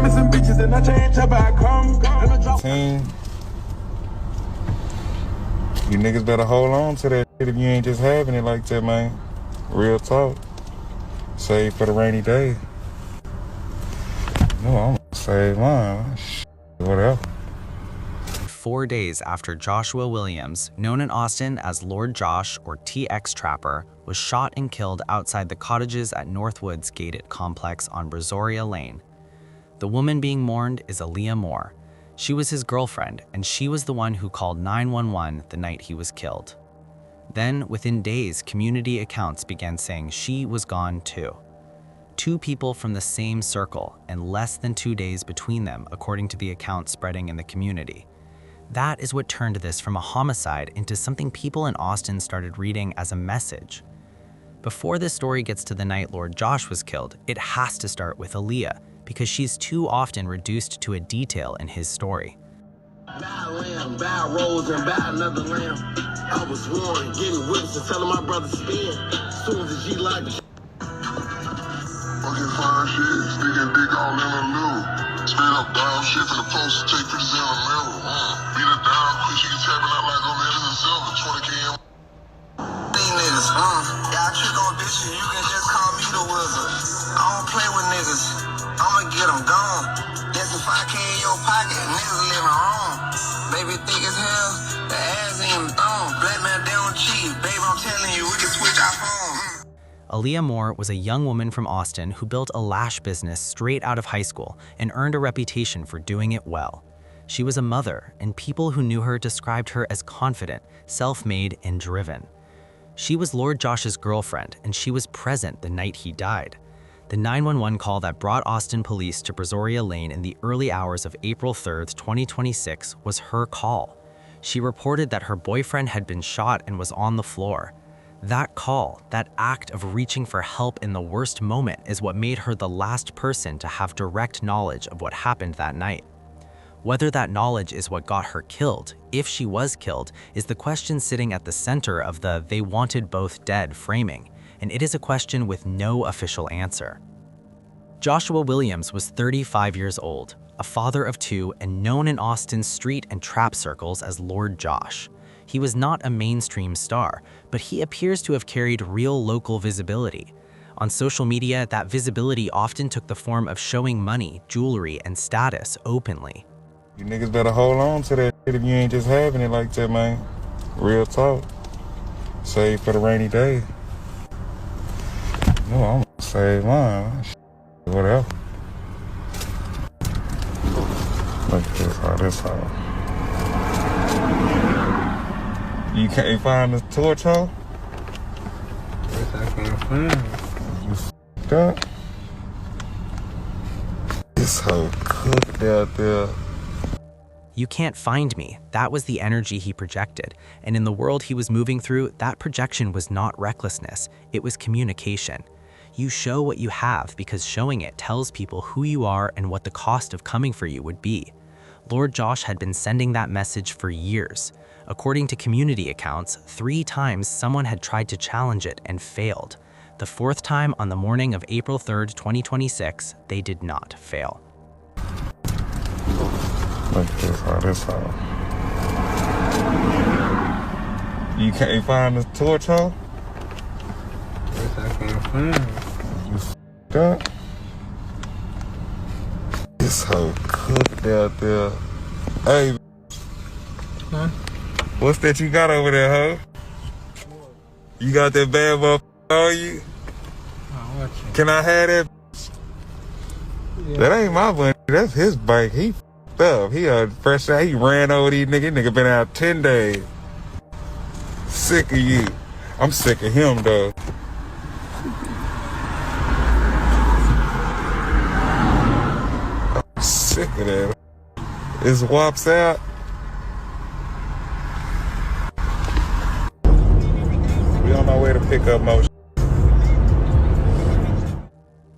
got me some bitches and I change up I come. Team, you niggas better hold on to that shit if you ain't just having it like that, man. Real talk. Save for the rainy day. No, I'm gonna save mine. Whatever. 4 days after Joshua Williams, known in Austin as Lord Josh or TX Trapper, was shot and killed outside the cottages at Northwood's gated complex on Brazoria Lane. The woman being mourned is Aaliyah Moore. She was his girlfriend, and she was the one who called 911 the night he was killed. Then, within days, community accounts began saying she was gone too. 2 people from the same circle, and less than 2 days between them, according to the accounts spreading in the community. That is what turned this from a homicide into something people in Austin started reading as a message. Before this story gets to the night Lord Josh was killed, it has to start with Aaliyah, because she's too often reduced to a detail in his story. Buy a lamb, buy a rose, and buy another lamb. I was warned, getting whips and telling my brother spin. Soon as the G like fucking fine shit, sticking dick all in the loo. Straight up down shit for the post, take pictures in the mirror. Beat her down quick, she can tapping out like on Edison Silver, 20K. These niggas, y'all trick on bitches, you can just call me the wizard. I don't play with niggas, I'ma get them gone. That's if I in your pocket, niggas living wrong. Baby thick as hell, the ass ain't even thong. Black man, they don't cheat, babe, I'm telling you, we can switch our phones. Aaliyah Moore was a young woman from Austin who built a lash business straight out of high school and earned a reputation for doing it well. She was a mother, and people who knew her described her as confident, self-made, and driven. She was Lord Josh's girlfriend, and she was present the night he died. The 911 call that brought Austin police to Brazoria Lane in the early hours of April 3, 2026 was her call. She reported that her boyfriend had been shot and was on the floor. That call, that act of reaching for help in the worst moment, is what made her the last person to have direct knowledge of what happened that night. Whether that knowledge is what got her killed, if she was killed, is the question sitting at the center of the "they wanted both dead" framing, and it is a question with no official answer. Joshua Williams was 35 years old, a father of 2, and known in Austin's street and trap circles as Lord Josh. He was not a mainstream star, but he appears to have carried real local visibility. On social media, that visibility often took the form of showing money, jewelry, and status openly. You niggas better hold on to that shit if you ain't just having it like that, man. Real talk. Save for the rainy day. No, I'm gonna save mine. Whatever. Look at this, how this how. You can't find the torch, huh? Yes, I can't find it. You f***ed up. This hoe cooked out there. "You can't find me." That was the energy he projected. And in the world he was moving through, that projection was not recklessness. It was communication. You show what you have because showing it tells people who you are and what the cost of coming for you would be. Lord Josh had been sending that message for years. According to community accounts, 3 times someone had tried to challenge it and failed. The 4th time, on the morning of April 3, 2026, they did not fail. Look at this, how this how. You can't find the torch, huh? Yes, I can't find it. You f***ed up. This hoe cooked out there. Hey, Huh? what's that you got over there, huh? You got that bad motherfucker on you? Oh, watch it. Can I have that? Yeah. That ain't my money. That's his bike. He f***ed up. He fresh out. He ran over these niggas. Nigga been out 10 days. Sick of you. I'm sick of him, though. I'm sick of that. Is WAPs out? We on our way to pick up motion.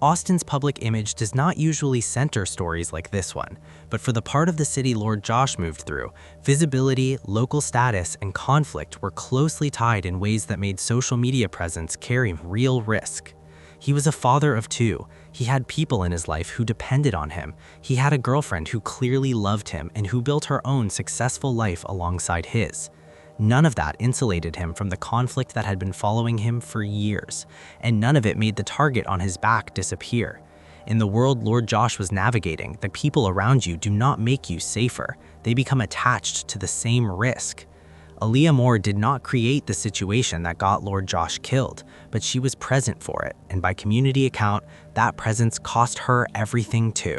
Austin's public image does not usually center stories like this one, but for the part of the city Lord Josh moved through, visibility, local status, and conflict were closely tied in ways that made social media presence carry real risk. He was a father of 2. He had people in his life who depended on him. He had a girlfriend who clearly loved him and who built her own successful life alongside his. None of that insulated him from the conflict that had been following him for years, and none of it made the target on his back disappear. In the world Lord Josh was navigating, the people around you do not make you safer. They become attached to the same risk. Aaliyah Moore did not create the situation that got Lord Josh killed, but she was present for it, and by community account, that presence cost her everything too.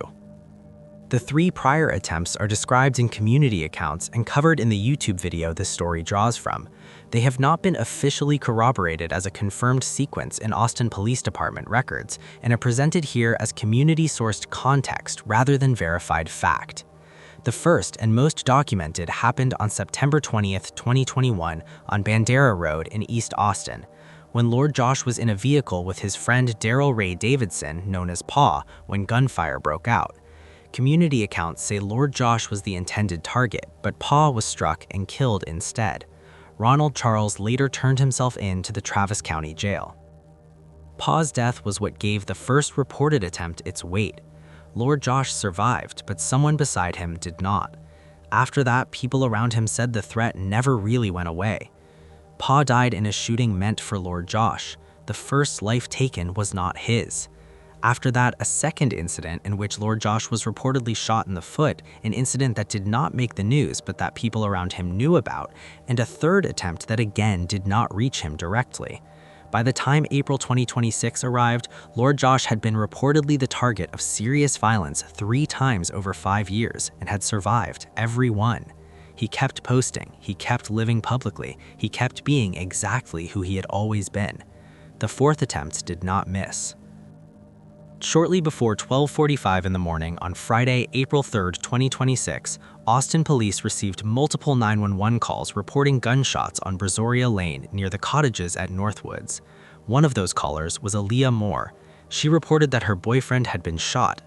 The 3 prior attempts are described in community accounts and covered in the YouTube video this story draws from. They have not been officially corroborated as a confirmed sequence in Austin Police Department records and are presented here as community-sourced context rather than verified fact. The first and most documented happened on September 20th, 2021 on Bandera Road in East Austin, when Lord Josh was in a vehicle with his friend Daryl Ray Davidson, known as Pa, when gunfire broke out. Community accounts say Lord Josh was the intended target, but Pa was struck and killed instead. Ronald Charles later turned himself in to the Travis County Jail. Pa's death was what gave the first reported attempt its weight. Lord Josh survived, but someone beside him did not. After that, people around him said the threat never really went away. Pa died in a shooting meant for Lord Josh. The first life taken was not his. After that, a second incident in which Lord Josh was reportedly shot in the foot, an incident that did not make the news but that people around him knew about, and a third attempt that again did not reach him directly. By the time April 2026 arrived, Lord Josh had been reportedly the target of serious violence 3 times over 5 years and had survived every one. He kept posting, he kept living publicly, he kept being exactly who he had always been. The 4th attempt did not miss. Shortly before 12:45 in the morning on Friday, April 3, 2026, Austin police received multiple 911 calls reporting gunshots on Brazoria Lane near the cottages at Northwoods. One of those callers was Aaliyah Moore. She reported that her boyfriend had been shot.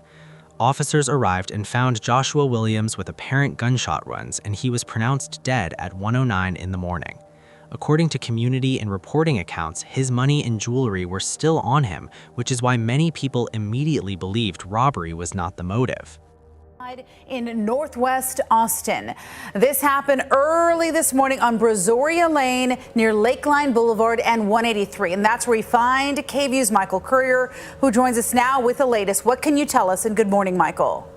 Officers arrived and found Joshua Williams with apparent gunshot wounds, and he was pronounced dead at 1:09 in the morning. According to community and reporting accounts, his money and jewelry were still on him, which is why many people immediately believed robbery was not the motive. In Northwest Austin. This happened early this morning on Brazoria Lane near Lakeline Boulevard and 183. And that's where we find KVU's Michael Courier, who joins us now with the latest. What can you tell us? And good morning, Michael.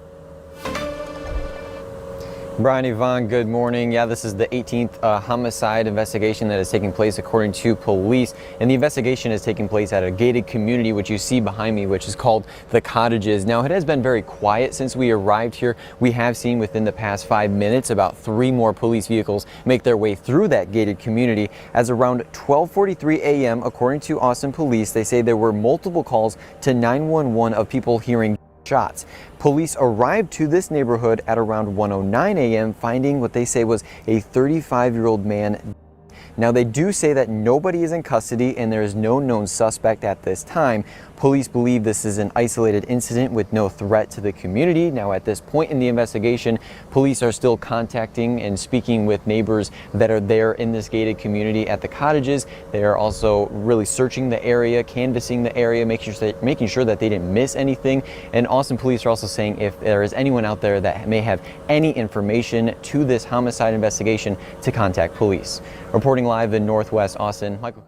Brian, Yvonne, good morning. Yeah, this is the 18th homicide investigation that is taking place according to police. And the investigation is taking place at a gated community, which you see behind me, which is called the Cottages. Now, it has been very quiet since we arrived here. We have seen within the past 5 minutes about 3 more police vehicles make their way through that gated community. As around 12:43 a.m., according to Austin police, they say there were multiple calls to 911 of people hearing shots. Police arrived to this neighborhood at around 1:09 a.m., finding what they say was a 35-year-old man. Now, they do say that nobody is in custody and there is no known suspect at this time. Police believe this is an isolated incident with no threat to the community. Now, at this point in the investigation, police are still contacting and speaking with neighbors that are there in this gated community at the Cottages. They are also really searching the area, canvassing the area, making sure that they didn't miss anything. And Austin police are also saying if there is anyone out there that may have any information to this homicide investigation, to contact police. Reporting live in Northwest Austin, Michael.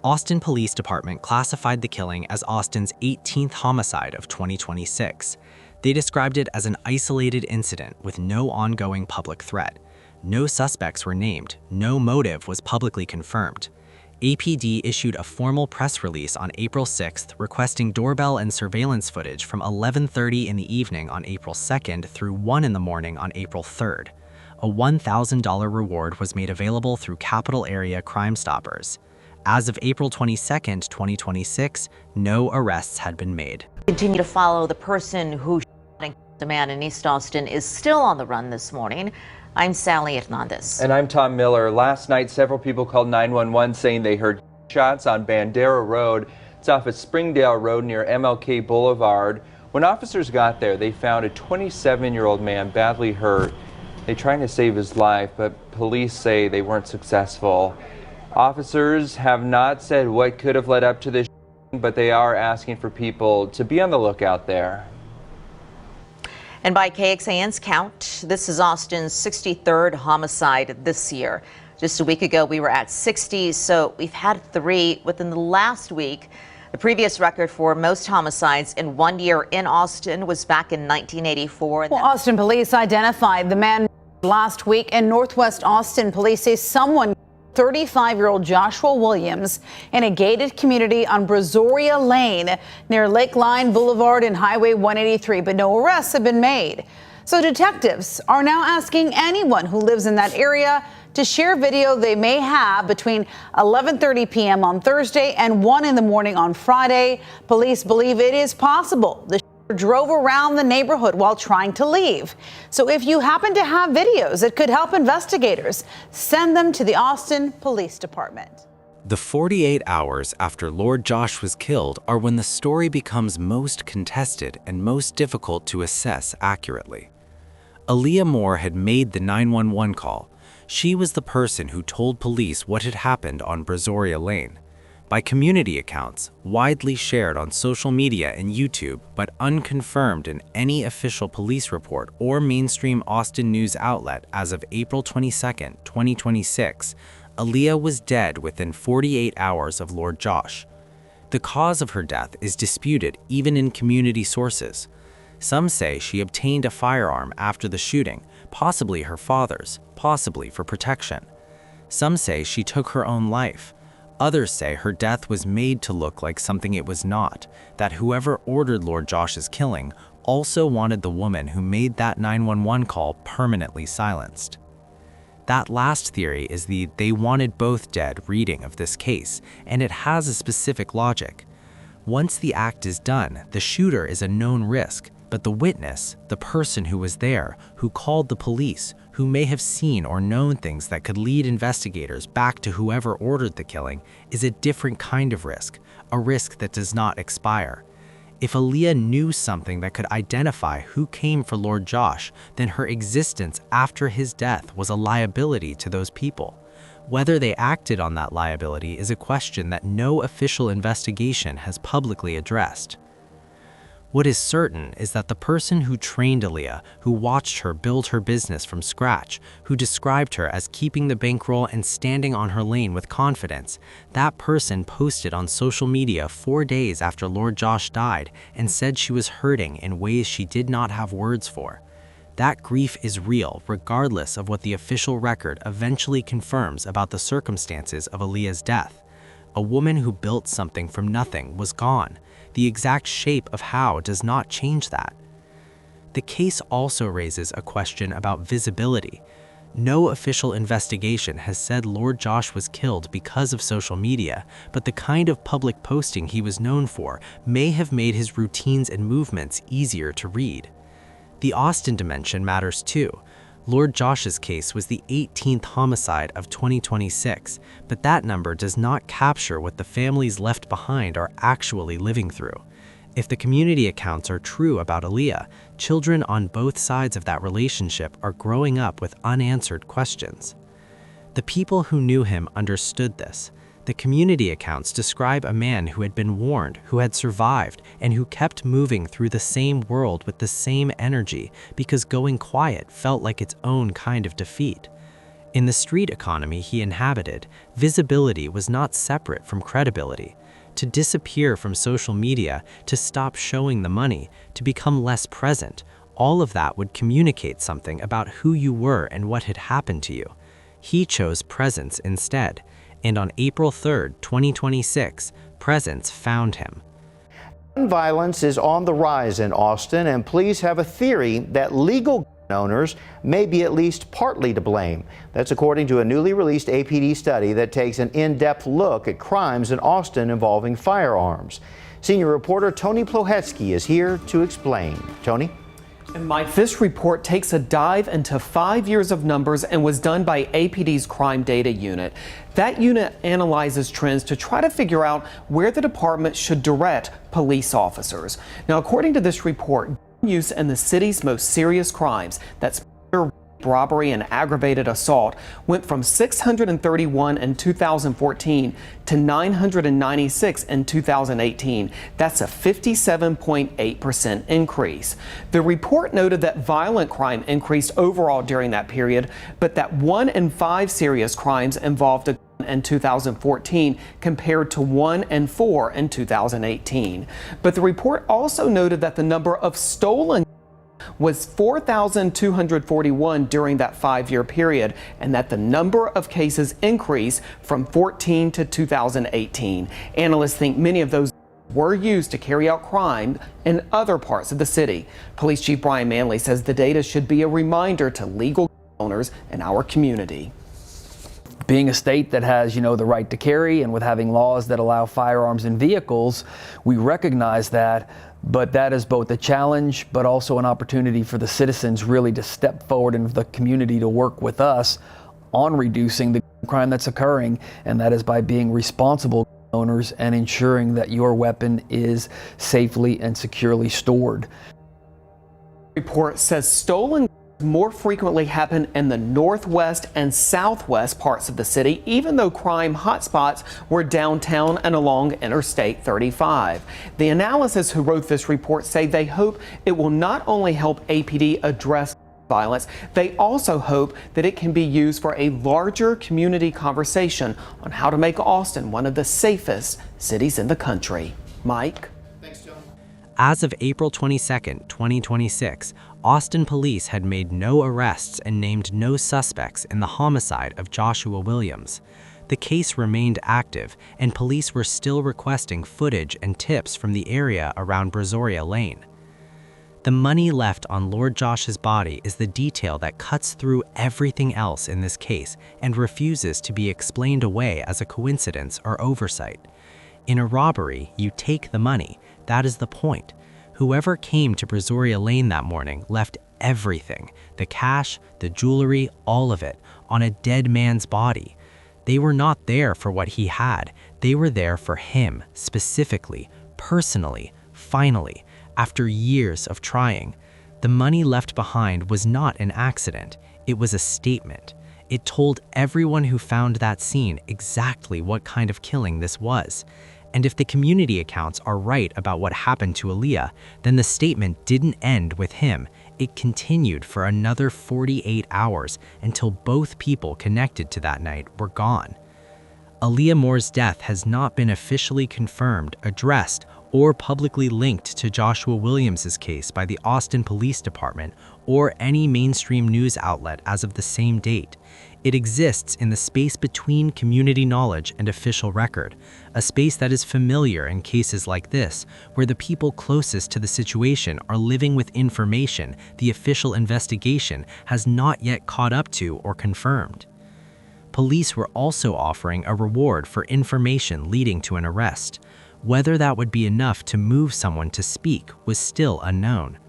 Austin Police Department classified the killing as Austin's 18th homicide of 2026. They described it as an isolated incident with no ongoing public threat. No suspects were named, no motive was publicly confirmed. APD issued a formal press release on April 6th requesting doorbell and surveillance footage from 11:30 in the evening on April 2nd through 1 in the morning on April 3rd. A $1,000 reward was made available through Capital Area Crime Stoppers. As of April 22nd, 2026, no arrests had been made. Continue to follow the person who shot and killed a man in East Austin is still on the run this morning. I'm Sally Hernandez. And I'm Tom Miller. Last night, several people called 911 saying they heard shots on Bandera Road. It's off of Springdale Road near MLK Boulevard. When officers got there, they found a 27-year-old man badly hurt. They tried to save his life, but police say they weren't successful. Officers have not said what could have led up to this. but they are asking for people to be on the lookout there. And by KXAN's count, this is Austin's 63rd homicide this year. Just a week ago, we were at 60, so we've had 3 within the last week. The previous record for most homicides in 1 year in Austin was back in 1984. Well, Austin police identified the man last week in Northwest Austin. Police say someone 35-year-old Joshua Williams in a gated community on Brazoria Lane near Lakeline Boulevard and Highway 183, but no arrests have been made. So detectives are now asking anyone who lives in that area to share video they may have between 11:30 p.m. on Thursday and 1 in the morning on Friday. Police believe it is possible the drove around the neighborhood while trying to leave. So if you happen to have videos that could help investigators, send them to the Austin Police Department. The 48 hours after Lord Josh was killed are when the story becomes most contested and most difficult to assess accurately. Aaliyah Moore had made the 911 call. She was the person who told police what had happened on Brazoria Lane. By community accounts, widely shared on social media and YouTube, but unconfirmed in any official police report or mainstream Austin news outlet as of April 22, 2026, Aaliyah was dead within 48 hours of Lord Josh. The cause of her death is disputed even in community sources. Some say she obtained a firearm after the shooting, possibly her father's, possibly for protection. Some say she took her own life. Others say her death was made to look like something it was not, that whoever ordered Lord Josh's killing also wanted the woman who made that 911 call permanently silenced. That last theory is the "they wanted both dead" reading of this case, and it has a specific logic. Once the act is done, the shooter is a known risk, but the witness, the person who was there, who called the police, who may have seen or known things that could lead investigators back to whoever ordered the killing, is a different kind of risk, a risk that does not expire. If Aaliyah knew something that could identify who came for Lord Josh, then her existence after his death was a liability to those people. Whether they acted on that liability is a question that no official investigation has publicly addressed. What is certain is that the person who trained Aaliyah, who watched her build her business from scratch, who described her as keeping the bankroll and standing on her lane with confidence, that person posted on social media 4 days after Lord Josh died and said she was hurting in ways she did not have words for. That grief is real regardless of what the official record eventually confirms about the circumstances of Aaliyah's death. A woman who built something from nothing was gone. The exact shape of how does not change that. The case also raises a question about visibility. No official investigation has said Lord Josh was killed because of social media, but the kind of public posting he was known for may have made his routines and movements easier to read. The Austin dimension matters too. Lord Josh's case was the 18th homicide of 2026, but that number does not capture what the families left behind are actually living through. If the community accounts are true about Aaliyah, children on both sides of that relationship are growing up with unanswered questions. The people who knew him understood this. The community accounts describe a man who had been warned, who had survived, and who kept moving through the same world with the same energy because going quiet felt like its own kind of defeat. In the street economy he inhabited, visibility was not separate from credibility. To disappear from social media, to stop showing the money, to become less present, all of that would communicate something about who you were and what had happened to you. He chose presence instead. And on April 3, 2026, presence found him. Gun violence is on the rise in Austin, and police have a theory that legal gun owners may be at least partly to blame. That's according to a newly released APD study that takes an in-depth look at crimes in Austin involving firearms. Senior reporter Tony Plohetsky is here to explain. Tony? And Mike, this report takes a dive into 5 years of numbers and was done by APD's Crime Data Unit. That unit analyzes trends to try to figure out where the department should direct police officers. Now, according to this report, gun use in the city's most serious crimes, that's robbery and aggravated assault went from 631 in 2014 to 996 in 2018. That's a 57.8% increase. The report noted that violent crime increased overall during that period, but that 1 in 5 serious crimes involved a gun in 2014 compared to 1 in 4 in 2018. But the report also noted that the number of stolen was 4,241 during that 5-year period, and that the number of cases increased from 14 to 2018. Analysts think many of those were used to carry out crime in other parts of the city. Police Chief Brian Manley says the data should be a reminder to legal owners in our community. Being a state that has, the right to carry, and with having laws that allow firearms in vehicles, we recognize that. But that is both a challenge, but also an opportunity for the citizens really to step forward in the community to work with us on reducing the crime that's occurring, and that is by being responsible owners and ensuring that your weapon is safely and securely stored. The report says stolen more frequently happen in the northwest and southwest parts of the city, even though crime hotspots were downtown and along Interstate 35. The analysts who wrote this report say they hope it will not only help APD address violence, they also hope that it can be used for a larger community conversation on how to make Austin one of the safest cities in the country. Mike? As of April 22, 2026, Austin police had made no arrests and named no suspects in the homicide of Joshua Williams. The case remained active, and police were still requesting footage and tips from the area around Brazoria Lane. The money left on Lord Josh's body is the detail that cuts through everything else in this case and refuses to be explained away as a coincidence or oversight. In a robbery, you take the money. That is the point. Whoever came to Brazoria Lane that morning left everything, the cash, the jewelry, all of it, on a dead man's body. They were not there for what he had. They were there for him, specifically, personally, finally, after years of trying. The money left behind was not an accident. It was a statement. It told everyone who found that scene exactly what kind of killing this was. And if the community accounts are right about what happened to Aaliyah, then the statement didn't end with him. It continued for another 48 hours until both people connected to that night were gone. Aaliyah Moore's death has not been officially confirmed, addressed, or publicly linked to Joshua Williams's case by the Austin Police Department or any mainstream news outlet as of the same date. It exists in the space between community knowledge and official record, a space that is familiar in cases like this, where the people closest to the situation are living with information the official investigation has not yet caught up to or confirmed. Police were also offering a reward for information leading to an arrest. Whether that would be enough to move someone to speak was still unknown.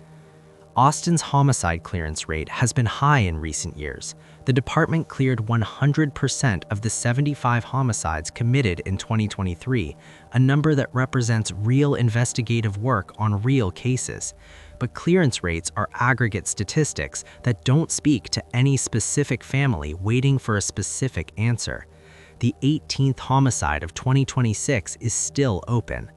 Austin's homicide clearance rate has been high in recent years. The department cleared 100% of the 75 homicides committed in 2023, a number that represents real investigative work on real cases. But clearance rates are aggregate statistics that don't speak to any specific family waiting for a specific answer. The 18th homicide of 2026 is still open.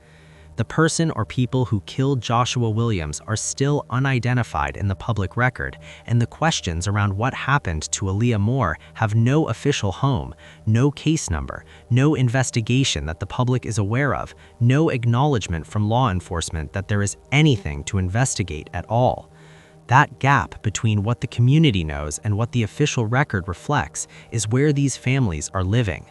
The person or people who killed Joshua Williams are still unidentified in the public record, and the questions around what happened to Aaliyah Moore have no official home, no case number, no investigation that the public is aware of, no acknowledgement from law enforcement that there is anything to investigate at all. That gap between what the community knows and what the official record reflects is where these families are living.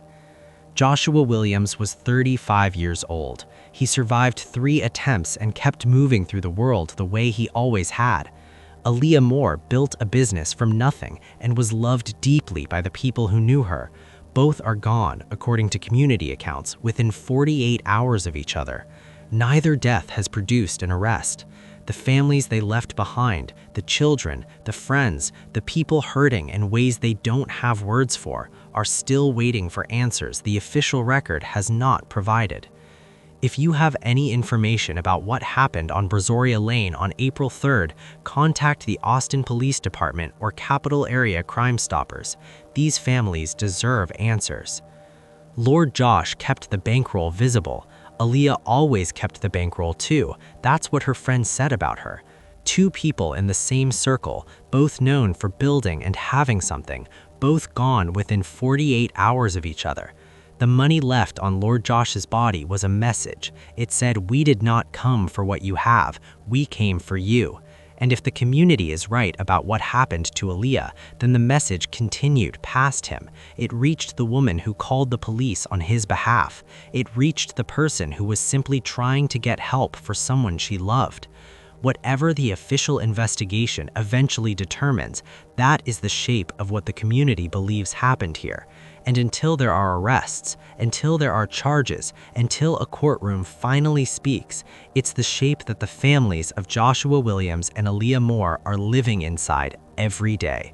Joshua Williams was 35 years old. He survived 3 attempts and kept moving through the world the way he always had. Aaliyah Moore built a business from nothing and was loved deeply by the people who knew her. Both are gone, according to community accounts, within 48 hours of each other. Neither death has produced an arrest. The families they left behind, the children, the friends, the people hurting in ways they don't have words for, are still waiting for answers the official record has not provided. If you have any information about what happened on Brazoria Lane on April 3rd, contact the Austin Police Department or Capital Area Crime Stoppers. These families deserve answers. Lord Josh kept the bankroll visible. Aaliyah always kept the bankroll too. That's what her friend said about her. Two people in the same circle, both known for building and having something, both gone within 48 hours of each other. The money left on Lord Josh's body was a message. It said, "We did not come for what you have, we came for you." And if the community is right about what happened to Aaliyah, then the message continued past him. It reached the woman who called the police on his behalf. It reached the person who was simply trying to get help for someone she loved. Whatever the official investigation eventually determines, that is the shape of what the community believes happened here. And until there are arrests, until there are charges, until a courtroom finally speaks, it's the shape that the families of Joshua Williams and Aaliyah Moore are living inside every day.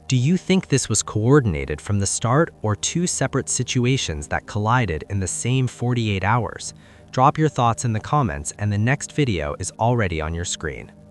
Do you think this was coordinated from the start, or two separate situations that collided in the same 48 hours? Drop your thoughts in the comments, and the next video is already on your screen.